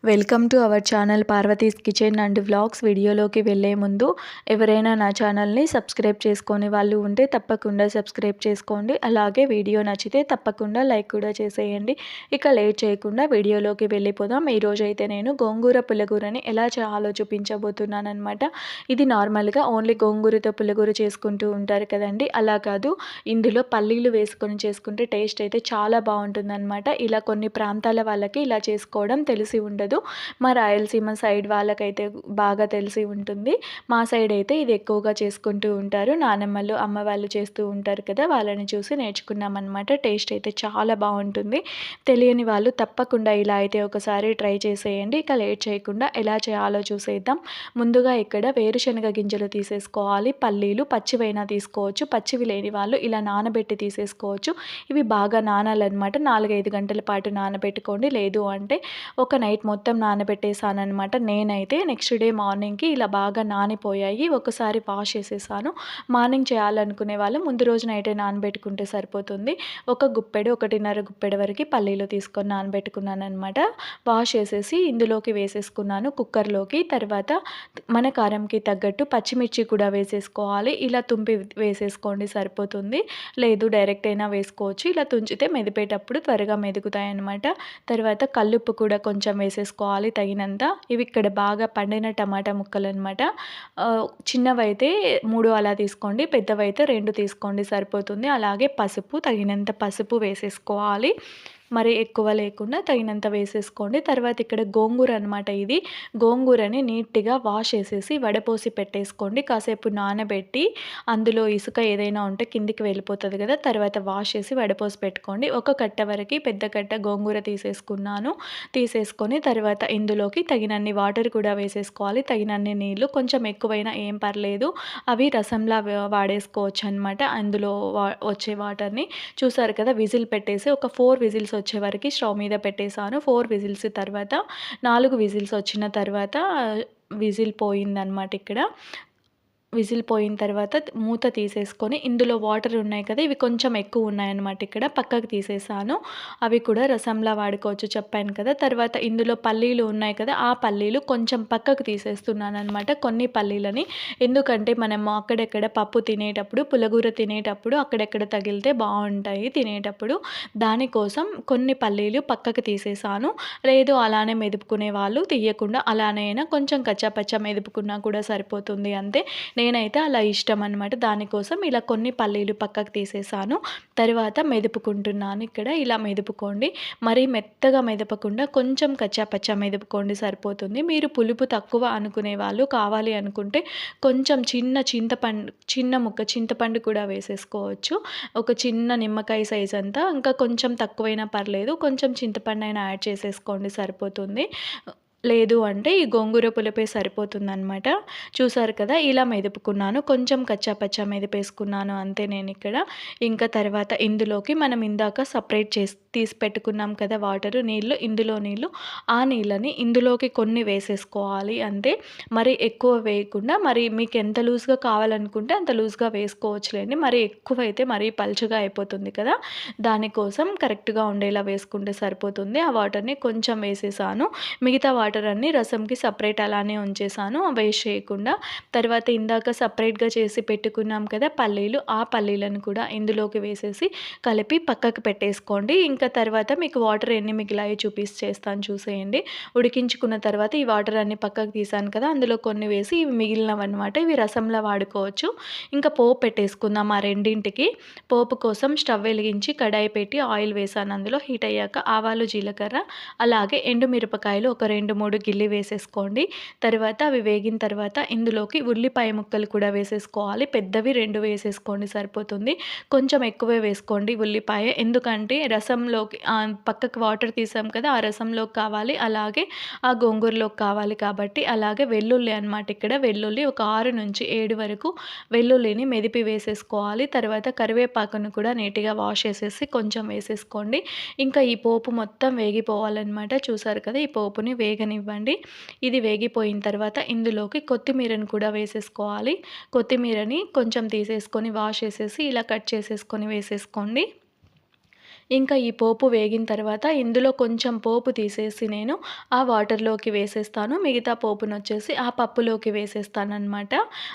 Welcome to our channel Parvati's kitchen and vlogs. వీడియోలోకి వెళ్ళే ముందు ఎవరైనా నా ఛానల్ని సబ్స్క్రైబ్ చేసుకొని వాళ్ళు ఉంటే తప్పకుండా సబ్స్క్రైబ్ చేసుకోండి. అలాగే వీడియో నచ్చితే తప్పకుండా లైక్ కూడా చేసేయండి. ఇక లేట్ చేయకుండా వీడియోలోకి వెళ్ళిపోదాం. ఈరోజు అయితే నేను గోంగూర పుల్లగూరని ఎలా చేయాలో చూపించబోతున్నాను అనమాట. ఇది నార్మల్గా ఓన్లీ గోంగూరతో పుల్లగూర చేసుకుంటూ ఉంటారు కదండి, అలా కాదు. ఇందులో పల్లీలు వేసుకొని చేసుకుంటే టేస్ట్ అయితే చాలా బాగుంటుందన్నమాట. ఇలా కొన్ని ప్రాంతాల వాళ్ళకి ఇలా చేసుకోవడం తెలిసి ఉండదు. మా రాయలసీమ సైడ్ వాళ్ళకైతే బాగా తెలిసి ఉంటుంది. మా సైడ్ అయితే ఇది ఎక్కువగా చేసుకుంటూ ఉంటారు. నానమ్మలు అమ్మ వాళ్ళు చేస్తూ ఉంటారు కదా, వాళ్ళని చూసి నేర్చుకున్నాం అనమాట. టేస్ట్ అయితే చాలా బాగుంటుంది. తెలియని వాళ్ళు తప్పకుండా ఇలా అయితే ఒకసారి ట్రై చేసేయండి. ఇక లేట్ చేయకుండా ఎలా చేయాలో చూసేద్దాం. ముందుగా ఇక్కడ వేరుశనగ గింజలు తీసేసుకోవాలి. పల్లీలు పచ్చివైనా తీసుకోవచ్చు, పచ్చివి లేని వాళ్ళు ఇలా నానబెట్టి తీసేసుకోవచ్చు. ఇవి బాగా నానాలన్నమాట. 4-5 గంటల పాటు నానబెట్టుకోండి. లేదు అంటే ఒక నైట్ మొత్తం నానబెట్టేసానమాట. నేనైతే నెక్స్ట్ డే మార్నింగ్కి ఇలా బాగా నానిపోయాయి. ఒకసారి వాష్ చేసేసాను. మార్నింగ్ చేయాలనుకునే వాళ్ళు ముందు రోజు నైటే నానబెట్టుకుంటే సరిపోతుంది. ఒక గుప్పెడు 1.5 గుప్పెడు వరకు పల్లీలు తీసుకొని నానబెట్టుకున్నాను అనమాట. వాష్ చేసేసి ఇందులోకి వేసేసుకున్నాను కుక్కర్లోకి. తర్వాత మన కారంకి తగ్గట్టు పచ్చిమిర్చి కూడా వేసేసుకోవాలి. ఇలా తుంపి వేసేసుకోండి సరిపోతుంది. లేదు డైరెక్ట్ అయినా వేసుకోవచ్చు. ఇలా తుంచితే మెదిపేటప్పుడు త్వరగా మెదుగుతాయి అన్నమాట. తర్వాత కల్లుప్పు కూడా కొంచెం వేసేసుకోవాలి తగినంత. ఇవి ఇక్కడ బాగా పండిన టమాటా ముక్కలు అనమాట. చిన్నవైతే 3 అలా తీసుకోండి, పెద్దవైతే 2 తీసుకోండి సరిపోతుంది. అలాగే పసుపు, తగినంత పసుపు వేసేసుకోవాలి. మరి ఎక్కువ లేకుండా తగినంత వేసేసుకోండి. తర్వాత ఇక్కడ గోంగూర అనమాట. ఇది గోంగూరని నీట్గా వాష్ చేసేసి వడపోసి పెట్టేసుకోండి. కాసేపు నానబెట్టి అందులో ఇసుక ఏదైనా ఉంటే కిందికి వెళ్ళిపోతుంది కదా, తర్వాత వాష్ చేసి వడపోసి పెట్టుకోండి. ఒక కట్ట వరకు పెద్ద కట్ట గోంగూర తీసేసుకున్నాను. తీసేసుకొని తర్వాత ఇందులోకి తగినన్ని వాటర్ కూడా వేసేసుకోవాలి. తగినన్ని నీళ్ళు, కొంచెం ఎక్కువైనా ఏం పర్లేదు. అవి రసంలా వాడేసుకోవచ్చు అనమాట. అందులో వచ్చే వాటర్ని చూసారు కదా. విజిల్ పెట్టేసి ఒక 4 విజిల్స్ వచ్చే వరకు స్టవ్ మీద పెట్టేశాను. 4 విజిల్స్ తర్వాత 4 విజిల్స్ వచ్చిన తర్వాత విజిల్ పోయిందనమాట. ఇక్కడ విజిల్ పోయిన తర్వాత మూత తీసేసుకొని ఇందులో వాటర్ ఉన్నాయి కదా, ఇవి కొంచెం ఎక్కువ ఉన్నాయన్నమాట. ఇక్కడ పక్కకు తీసేసాను. అవి కూడా రసంలా వాడుకోవచ్చు చెప్పాను కదా. తర్వాత ఇందులో పల్లీలు ఉన్నాయి కదా, ఆ పల్లీలు కొంచెం పక్కకు తీసేస్తున్నాను అనమాట, కొన్ని పల్లీలని. ఎందుకంటే మనము అక్కడెక్కడ పప్పు తినేటప్పుడు, పులగూర తినేటప్పుడు అక్కడెక్కడ తగిలితే బాగుంటాయి తినేటప్పుడు. దానికోసం కొన్ని పల్లీలు పక్కకు తీసేసాను. లేదు అలానే మెదుపుకునే వాళ్ళు తీయకుండా అలానైనా కొంచెం కచ్చాపచ్చా మెదుపుకున్నా కూడా సరిపోతుంది అంతే. నేనైతే అలా ఇష్టం అనమాట. దానికోసం ఇలా కొన్ని పల్లీలు పక్కకు తీసేసాను. తర్వాత మెదుపుకుంటున్నాను. ఇక్కడ ఇలా మెదుపుకోండి. మరీ మెత్తగా మెదపకుండా కొంచెం కచ్చాపచ్చా మెదుపుకోండి సరిపోతుంది. మీరు పులుపు తక్కువ అనుకునే వాళ్ళు కావాలి అనుకుంటే కొంచెం చిన్న ముక్క చింతపండు కూడా వేసేసుకోవచ్చు. ఒక చిన్న నిమ్మకాయ సైజ్ అంతా, ఇంకా కొంచెం తక్కువైనా పర్లేదు, కొంచెం చింతపండు అయినా యాడ్ చేసేసుకోండి సరిపోతుంది. లేదు అంటే ఈ గోంగూర పులుపే సరిపోతుందనమాట. చూసారు కదా, ఇలా మెదుపుకున్నాను. కొంచెం కచ్చాపచ్చా మెదిపేసుకున్నాను అంతే నేను ఇక్కడ. ఇంకా తర్వాత ఇందులోకి మనం ఇందాక సపరేట్ తీసి పెట్టుకున్నాం కదా వాటరు, ఇందులో నీళ్ళు, ఆ నీళ్ళని ఇందులోకి కొన్ని వేసేసుకోవాలి అంతే. మరి ఎక్కువ వేయకుండా, మరి మీకు ఎంత లూజ్గా కావాలనుకుంటే అంత లూజ్గా వేసుకోవచ్చులేండి. మరి ఎక్కువైతే మరీ పలుచగా అయిపోతుంది కదా, దానికోసం కరెక్ట్గా ఉండేలా వేసుకుంటే సరిపోతుంది. ఆ వాటర్ని కొంచెం వేసేసాను. మిగతా వాటర్ అన్నీ రసంకి సపరేట్ అలానే ఉంచేసాను, వేస్ట్ చేయకుండా. తర్వాత ఇందాక సపరేట్గా చేసి పెట్టుకున్నాం కదా పల్లీలు, ఆ పల్లీలను కూడా ఇందులోకి వేసేసి కలిపి పక్కకు పెట్టేసుకోండి. ఇంకా తర్వాత మీకు వాటర్ ఎన్ని మిగిలాయో చేస్తాను చూసేయండి. ఉడికించుకున్న తర్వాత ఈ వాటర్ అన్ని పక్కకు తీసాను కదా, అందులో కొన్ని వేసి ఇవి మిగిలినవన్నమాట. ఇవి రసంలో వాడుకోవచ్చు. ఇంకా పోపు పెట్టేసుకుందాం ఆ రెండింటికి. పోపు కోసం స్టవ్ వెలిగించి కడాయి పెట్టి ఆయిల్ వేసాను. అందులో హీట్ అయ్యాక ఆవాలు, జీలకర్ర, అలాగే ఎండుమిరపకాయలు ఒక 2-3 గిల్లి వేసేసుకోండి. తర్వాత అవి వేగిన తర్వాత ఇందులోకి ఉల్లిపాయ ముక్కలు కూడా వేసేసుకోవాలి. పెద్దవి 2 వేసేసుకోండి సరిపోతుంది. కొంచెం ఎక్కువే వేసుకోండి ఉల్లిపాయ, ఎందుకంటే రసంలోకి పక్కకు వాటర్ తీసాం కదా, ఆ రసంలోకి కావాలి, అలాగే ఆ గోంగూరలోకి కావాలి కాబట్టి. అలాగే వెల్లుల్లి అనమాట. ఇక్కడ వెల్లుల్లి ఒక 6-7 వరకు వెల్లుల్లిని మెదిపి వేసేసుకోవాలి. తర్వాత కరివేపాకును కూడా నీట్గా వాష్ చేసేసి కొంచెం వేసేసుకోండి. ఇంకా ఈ పోపు మొత్తం వేగిపోవాలన్నమాట. చూసారు కదా, ఈ పోపుని వేగనివ్వండి. ఇది వేగిపోయిన తర్వాత ఇందులోకి కొత్తిమీరను కూడా వేసేసుకోవాలి. కొత్తిమీరని కొంచెం తీసేసుకొని వాష్ చేసేసి ఇలా కట్ చేసేసుకొని వేసేసుకోండి. ఇంకా ఈ పోపు వేగిన తర్వాత ఇందులో కొంచెం పోపు తీసేసి నేను ఆ వాటర్‌లోకి వేసేస్తాను. మిగతా పోపునొచ్చేసి ఆ పప్పులోకి వేసేస్తాననమాట.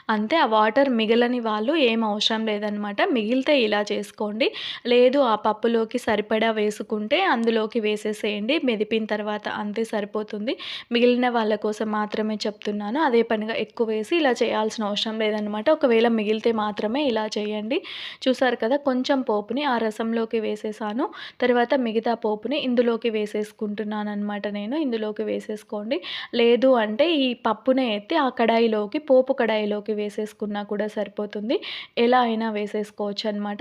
అంతే ఆ వాటర్ మిగలని వాళ్ళు ఏం అవసరం లేదనమాట. మిగిలితే ఇలా చేసుకోండి. లేదు ఆ పప్పులోకి సరిపడా వేసుకుంటే అందులోకి వేసేసేయండి. మెదిపిన తర్వాత అంతే సరిపోతుంది. మిగిలిన వాళ్ళ కోసం మాత్రమే చెప్తున్నాను. అదే పనిగా ఎక్కువ వేసి ఇలా చేయాల్సిన అవసరం లేదనమాట. ఒకవేళ మిగిలితే మాత్రమే ఇలా చేయండి. చూసారు కదా! కొంచెం పోపుని ఆ రసంలోకి వేసేసాను. తర్వాత మిగతా పోపుని ఇందులోకి వేసేసుకుంటున్నాననమాట నేను. ఇందులోకి వేసేసుకోండి. లేదు అంటే ఈ పప్పునే ఎత్తి ఆ కడాయిలోకి పోపు కడాయిలోకి వేసేసుకున్నా కూడా సరిపోతుంది. ఎలా అయినా వేసేసుకోవచ్చనమాట.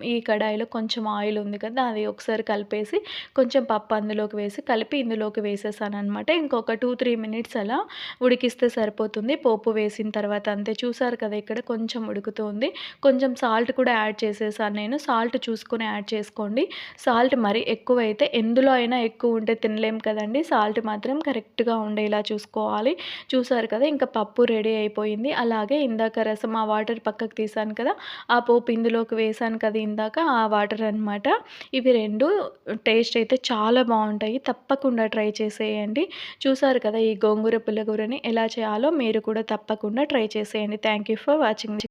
ఈ కడాయిలో కొంచెం ఆయిల్ ఉంది కదా! అది ఒకసారి కలిపేసి కొంచెం పప్పు అందులోకి వేసి కలిపి ఇందులోకి వేసేసాననమాట. ఇంకొక 2, 3 మినిట్స్ అలా ఉడికిస్తే సరిపోతుంది. పోపు వేసిన తర్వాత అంతే. చూసారు కదా! ఇక్కడ కొంచెం ఉడుకుతుంది. కొంచెం సాల్ట్ కూడా యాడ్ చేసేసాను నేను. సాల్ట్ చూసుకొని యాడ్ చేసుకోండి. సాల్ట్ మరీ ఎక్కువైతే ఎందులో అయినా ఎక్కువ ఉంటే తినలేం కదండీ! సాల్ట్ మాత్రం కరెక్ట్‌గా ఉండేలా చూసుకోవాలి. చూసారు కదా! ఇంకా పప్పు రెడీ అయిపోయింది. అలాగే ఇందాక రసం ఆ వాటర్ పక్కకు తీసాను కదా! ఆ పోపు ఇందులోకి వేసాను కదా ఇందాక ఆ వాటర్ అనమాట. ఇవి 2 టేస్ట్ అయితే చాలా బావుంటాయి. తప్పకుండా ట్రై చేసేయండి. చూసారు కదా! ఈ గోంగూర పుల్లగూరని ఎలా చేయాలో మీరు కూడా తప్పకుండా ట్రై చేసేయండి. Thank you for watching.